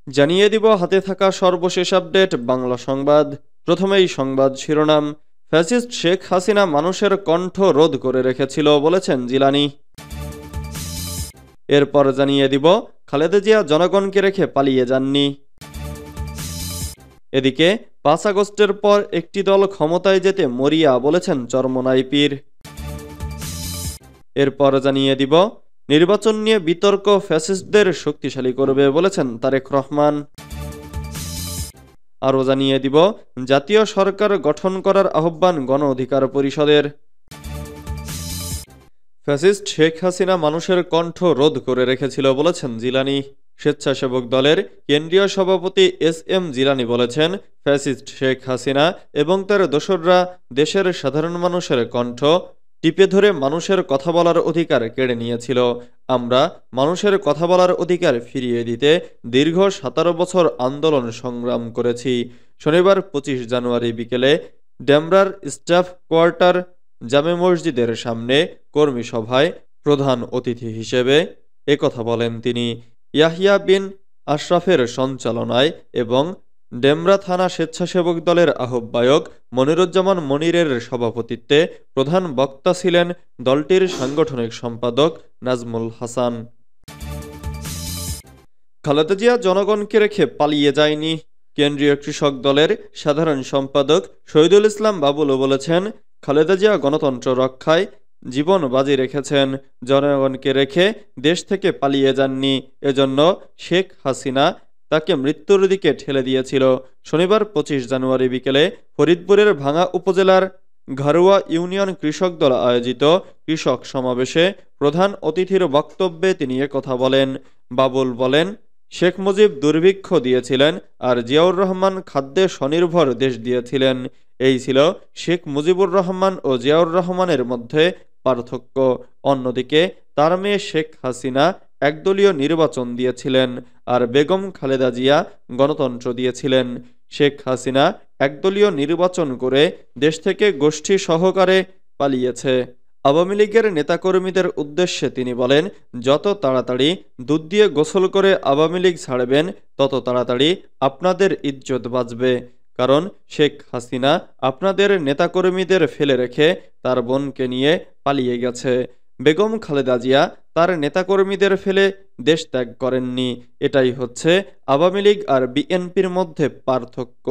জানিয়ে দিব হাতে থাকা সর্বশেষ আপডেট বাংলা সংবাদ। প্রথমেই সংবাদ শিরোনাম। ফ্যাসিস্ট শেখ হাসিনা মানুষের কণ্ঠ রোধ করে রেখেছিল বলেছেন জিলানী। এরপর জানিয়ে দিব খালেদা জিয়া জনগণকে রেখে পালিয়ে যাননি। এদিকে ৫ আগস্টের পর একটি দল ক্ষমতায় যেতে মরিয়া বলেছেন চরমোনাই পীর। এরপর জানিয়ে দিব নির্বাচন নিয়ে বিতর্ক ফ্যাসিস্টদের শক্তিশালী করবে বলেছেন তারেক রহমান। আরও জানিয়ে দিব জাতীয় সরকার গঠন করার আহ্বান গণ অধিকার পরিষদের। ফ্যাসিস্ট শেখ হাসিনা মানুষের কণ্ঠ রোধ করে রেখেছিল বলেছেন জিলানী। স্বেচ্ছাসেবক দলের কেন্দ্রীয় সভাপতি এস এম জিলানী বলেছেন, ফ্যাসিস্ট শেখ হাসিনা এবং তার দোসররা দেশের সাধারণ মানুষের কণ্ঠ টিপে ধরে মানুষের কথা বলার অধিকার কেড়ে নিয়েছিল। আমরা মানুষের কথা বলার অধিকার ফিরিয়ে দিতে দীর্ঘ ১৭ বছর আন্দোলন সংগ্রাম করেছি। শনিবার ২৫ জানুয়ারি বিকেলে ডেমরার স্টাফ কোয়ার্টার জামে মসজিদের সামনে কর্মী সভায় প্রধান অতিথি হিসেবে একথা বলেন তিনি। ইয়াহিয়া বিন আশরাফের সঞ্চালনায় এবং ডেমরা থানা স্বেচ্ছাসেবক দলের আহ্বায়ক মনিরুজ্জামান মনিরের সভাপতিত্বে প্রধান বক্তা ছিলেন দলটির সাংগঠনিক সম্পাদক নাজমুল হাসান। খালেদা জিয়া জনগণকে রেখে পালিয়ে যায়নি। কেন্দ্রীয় কৃষক দলের সাধারণ সম্পাদক শহীদুল ইসলাম বাবুলও বলেছেন, খালেদা জিয়া গণতন্ত্র রক্ষায় জীবন বাজি রেখেছেন, জনগণকে রেখে দেশ থেকে পালিয়ে যাননি। এজন্য শেখ হাসিনা তাকে মৃত্যুর দিকে ঠেলে দিয়েছিল। শনিবার ২৫ জানুয়ারি বিকেলে ফরিদপুরের ভাঙ্গা উপজেলার ঘারুয়া ইউনিয়ন কৃষক দল আয়োজিত কৃষক সমাবেশে প্রধান অতিথির বক্তব্যে তিনি কথা বলেন। বাবুল বলেন, শেখ মুজিব দুর্ভিক্ষ দিয়েছিলেন আর জিয়াউর রহমান খাদ্যে স্বনির্ভর দেশ দিয়েছিলেন। এই ছিল শেখ মুজিবুর রহমান ও জিয়াউর রহমানের মধ্যে পার্থক্য। অন্যদিকে তার মেয়ে শেখ হাসিনা একদলীয় নির্বাচন দিয়েছিলেন আর বেগম খালেদা জিয়া গণতন্ত্র দিয়েছিলেন। শেখ হাসিনা একদলীয় নির্বাচন করে দেশ থেকে গোষ্ঠী সহকারে পালিয়েছে। আওয়ামী লীগের নেতাকর্মীদের উদ্দেশ্যে তিনি বলেন, যত তাড়াতাড়ি দুধ দিয়ে গোসল করে আওয়ামী লীগ ছাড়বেন তত তাড়াতাড়ি আপনাদের ইজ্জত বাঁচবে। কারণ শেখ হাসিনা আপনাদের নেতাকর্মীদের ফেলে রেখে তার বোনকে নিয়ে পালিয়ে গেছে। বেগম খালেদা জিয়া তার নেতাকর্মীদের ফেলে দেশ ত্যাগ করেননি। এটাই হচ্ছে আওয়ামী লীগ আর বিএনপির মধ্যে পার্থক্য।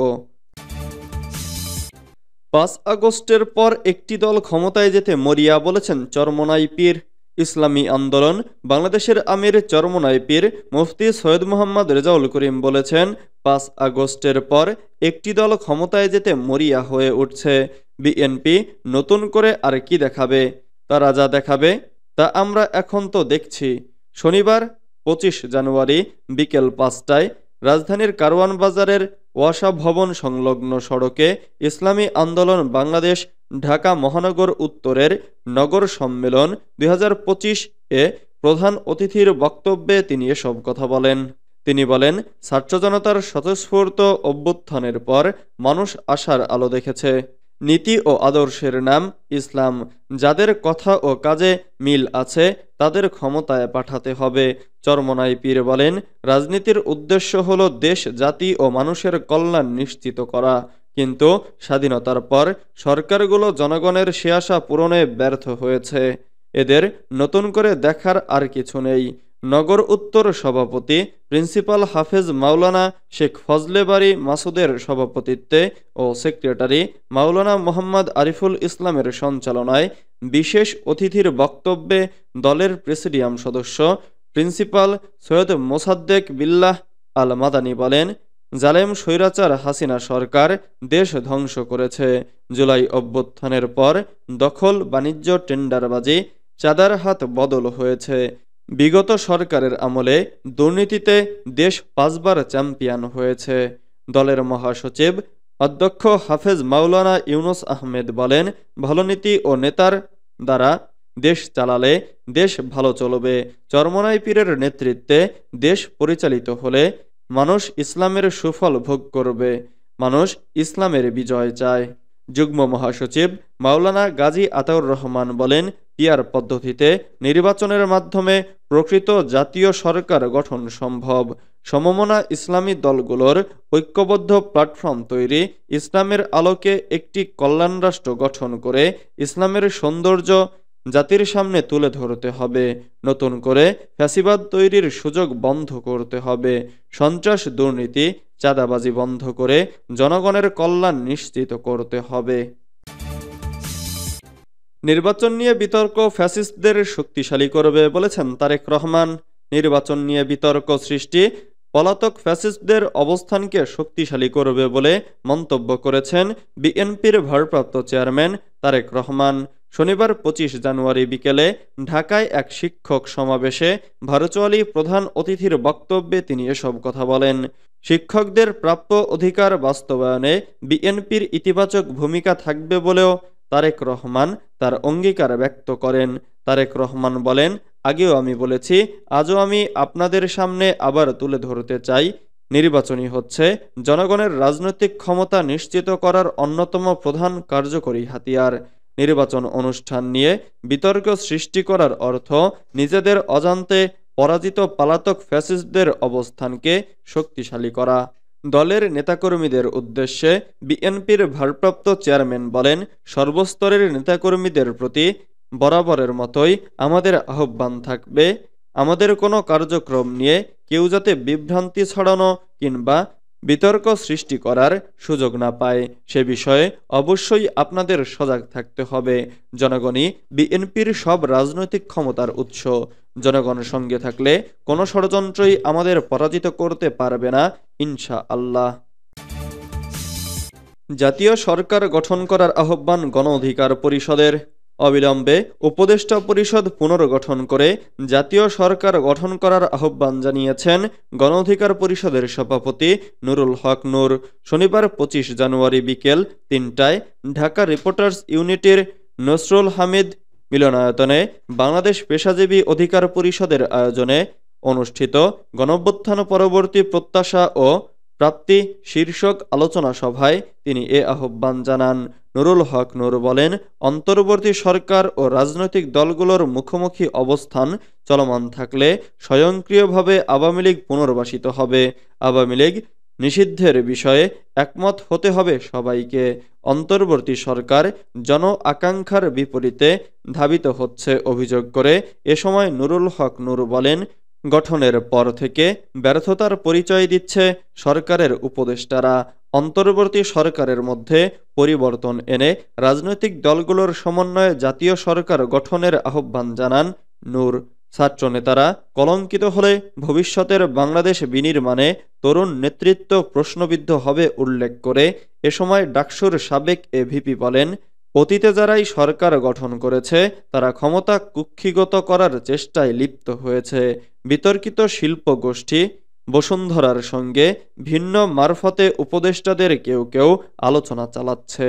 ৫ আগস্টের পর একটি দল ক্ষমতায় যেতে মরিয়া বলেছেন চরমোনাই পীর। ইসলামী আন্দোলন বাংলাদেশের আমির চরমোনাই পীর মুফতি সৈয়দ মোহাম্মদ রেজাউল করিম বলেছেন, ৫ আগস্টের পর একটি দল ক্ষমতায় যেতে মরিয়া হয়ে উঠছে। বিএনপি নতুন করে আর কি দেখাবে? তারা যা দেখাবে তা আমরা এখন তো দেখছি। শনিবার ২৫ জানুয়ারি বিকেল ৫টায় রাজধানীর কারওয়ান বাজারের ওয়াসা ভবন সংলগ্ন সড়কে ইসলামী আন্দোলন বাংলাদেশ ঢাকা মহানগর উত্তরের নগর সম্মেলন ২০২৫-এ প্রধান অতিথির বক্তব্যে তিনি এসব কথা বলেন। তিনি বলেন, ছাত্র জনতার স্বতঃস্ফূর্ত অভ্যুত্থানের পর মানুষ আশার আলো দেখেছে। নীতি ও আদর্শের নাম ইসলাম। যাদের কথা ও কাজে মিল আছে তাদের ক্ষমতায় পাঠাতে হবে। চরমোনাই পীর বলেন, রাজনীতির উদ্দেশ্য হলো দেশ, জাতি ও মানুষের কল্যাণ নিশ্চিত করা। কিন্তু স্বাধীনতার পর সরকারগুলো জনগণের সে আশা পূরণে ব্যর্থ হয়েছে। এদের নতুন করে দেখার আর কিছু নেই। নগর উত্তর সভাপতি প্রিন্সিপাল হাফেজ মাওলানা শেখ ফজলে বারী মাসুদের সভাপতিত্বে ও সেক্রেটারি মাওলানা মোহাম্মদ আরিফুল ইসলামের সঞ্চালনায় বিশেষ অতিথির বক্তব্যে দলের প্রেসিডিয়াম সদস্য প্রিন্সিপাল সৈয়দ মোসাদ্দেক বিল্লাহ আল মাদানী বলেন, জালেম স্বৈরাচার হাসিনা সরকার দেশ ধ্বংস করেছে। জুলাই অভ্যুত্থানের পর দখল, বাণিজ্য, টেন্ডারবাজি, চাঁদার হাত বদল হয়েছে। বিগত সরকারের আমলে দুর্নীতিতে দেশ ৫ বার চ্যাম্পিয়ন হয়েছে। দলের মহাসচিব অধ্যক্ষ হাফেজ মাওলানা ইউনুস আহমেদ বলেন, ভালো নীতি ও নেতার দ্বারা দেশ চালালে দেশ ভালো চলবে। চরমোনাই পীরের নেতৃত্বে দেশ পরিচালিত হলে মানুষ ইসলামের সুফল ভোগ করবে। মানুষ ইসলামের বিজয় চায়। যুগ্ম মহাসচিব মাওলানা গাজী আতাউর রহমান বলেন, পিআর পদ্ধতিতে নির্বাচনের মাধ্যমে প্রকৃত জাতীয় সরকার গঠন সম্ভব। সমমনা ইসলামী দলগুলোর ঐক্যবদ্ধ প্ল্যাটফর্ম তৈরি, ইসলামের আলোকে একটি কল্যাণ রাষ্ট্র গঠন করে ইসলামের সৌন্দর্য জাতির সামনে তুলে ধরতে হবে। নতুন করে ফ্যাসিবাদ তৈরির সুযোগ বন্ধ করতে হবে। সন্ত্রাস, দুর্নীতি, চাঁদাবাজি বন্ধ করে জনগণের কল্যাণ নিশ্চিত করতে হবে। নির্বাচন নিয়ে বিতর্ক ফ্যাসিস্টদের শক্তিশালী করবে বলেছেন তারেক রহমান। নির্বাচন নিয়ে বিতর্ক সৃষ্টি পলাতক ফ্যাসিস্টদের অবস্থানকে শক্তিশালী করবে বলে মন্তব্য করেছেন বিএনপির ভারপ্রাপ্ত চেয়ারম্যান তারেক রহমান। শনিবার 25 জানুয়ারি বিকেলে ঢাকায় এক শিক্ষক সমাবেশে ভার্চুয়ালি প্রধান অতিথির বক্তব্যে তিনি এসব কথা বলেন। শিক্ষকদের প্রাপ্য অধিকার বাস্তবায়নে বিএনপির ইতিবাচক ভূমিকা থাকবে বলেও তারেক রহমান তার অঙ্গীকার ব্যক্ত করেন। তারেক রহমান বলেন, আগেও আমি বলেছি, আজও আমি আপনাদের সামনে আবার তুলে ধরতে চাই, নির্বাচনই হচ্ছে জনগণের রাজনৈতিক ক্ষমতা নিশ্চিত করার অন্যতম প্রধান কার্যকরী হাতিয়ার। নির্বাচন অনুষ্ঠান নিয়ে বিতর্ক সৃষ্টি করার অর্থ নিজেদের অজান্তে পরাজিত পলাতক ফ্যাসিস্টদের অবস্থানকে শক্তিশালী করা। দলের নেতাকর্মীদের উদ্দেশ্যে বিএনপির ভারপ্রাপ্ত চেয়ারম্যান বলেন, সর্বস্তরের নেতাকর্মীদের প্রতি বরাবরের মতোই আমাদের আহ্বান থাকবে, আমাদের কোনো কার্যক্রম নিয়ে কেউ যাতে বিভ্রান্তি ছড়ানো কিংবা বিতর্ক সৃষ্টি করার সুযোগ না পায় সে বিষয়ে অবশ্যই আপনাদের সজাগ থাকতে হবে। জনগণই বিএনপির সব রাজনৈতিক ক্ষমতার উৎস। জনগণের সঙ্গে থাকলে কোনো ষড়যন্ত্রই আমাদের পরাজিত করতে পারবে না, ইনশাআল্লাহ। জাতীয় সরকার গঠন করার আহ্বান গণ অধিকার পরিষদের। অবিলম্বে উপদেষ্টা পরিষদ পুনর্গঠন করে জাতীয় সরকার গঠন করার আহ্বান জানিয়েছেন গণ অধিকার পরিষদের সভাপতি নুরুল হক নূর। শনিবার 25 জানুয়ারি বিকেল 3টায় ঢাকা রিপোর্টার্স ইউনিটির নসরুল হামিদ মিলনায়তনে বাংলাদেশ পেশাজীবী অধিকার পরিষদের আয়োজনে অনুষ্ঠিত গণঅভ্যুত্থান পরবর্তী প্রত্যাশা ও প্রাপ্তি শীর্ষক আলোচনা সভায় তিনি এ আহ্বান জানান। নুরুল হক নূর বলেন, অন্তর্বর্তী সরকার ও রাজনৈতিক দলগুলোর মুখোমুখি অবস্থান চলমান থাকলে স্বয়ংক্রিয়ভাবে আওয়ামী লীগ পুনর্বাসিত হবে। আওয়ামী লীগ নিষিদ্ধের বিষয়ে একমত হতে হবে সবাইকে। অন্তর্বর্তী সরকার জন আকাঙ্ক্ষার বিপরীতে ধাবিত হচ্ছে অভিযোগ করে এ সময় নুরুল হক নূর বলেন, গঠনের পর থেকে ব্যর্থতার পরিচয় দিচ্ছে সরকারের উপদেষ্টারা। অন্তর্বর্তী সরকারের মধ্যে পরিবর্তন এনে রাজনৈতিক দলগুলোর সমন্বয়ে জাতীয় সরকার গঠনের আহ্বান জানান নূর। ছাত্রনেতারা কলঙ্কিত হলে ভবিষ্যতের বাংলাদেশ বিনির্মাণে তরুণ নেতৃত্ব প্রশ্নবিদ্ধ হবে উল্লেখ করে এ সময় ডাকসুর সাবেক এভিপি বলেন, অতীতে যারাই সরকার গঠন করেছে তারা ক্ষমতা কুক্ষিগত করার চেষ্টায় লিপ্ত হয়েছে। বিতর্কিত শিল্প গোষ্ঠী বসুন্ধরার সঙ্গে ভিন্ন মারফতে উপদেষ্টাদের কেউ কেউ আলোচনা চালাচ্ছে।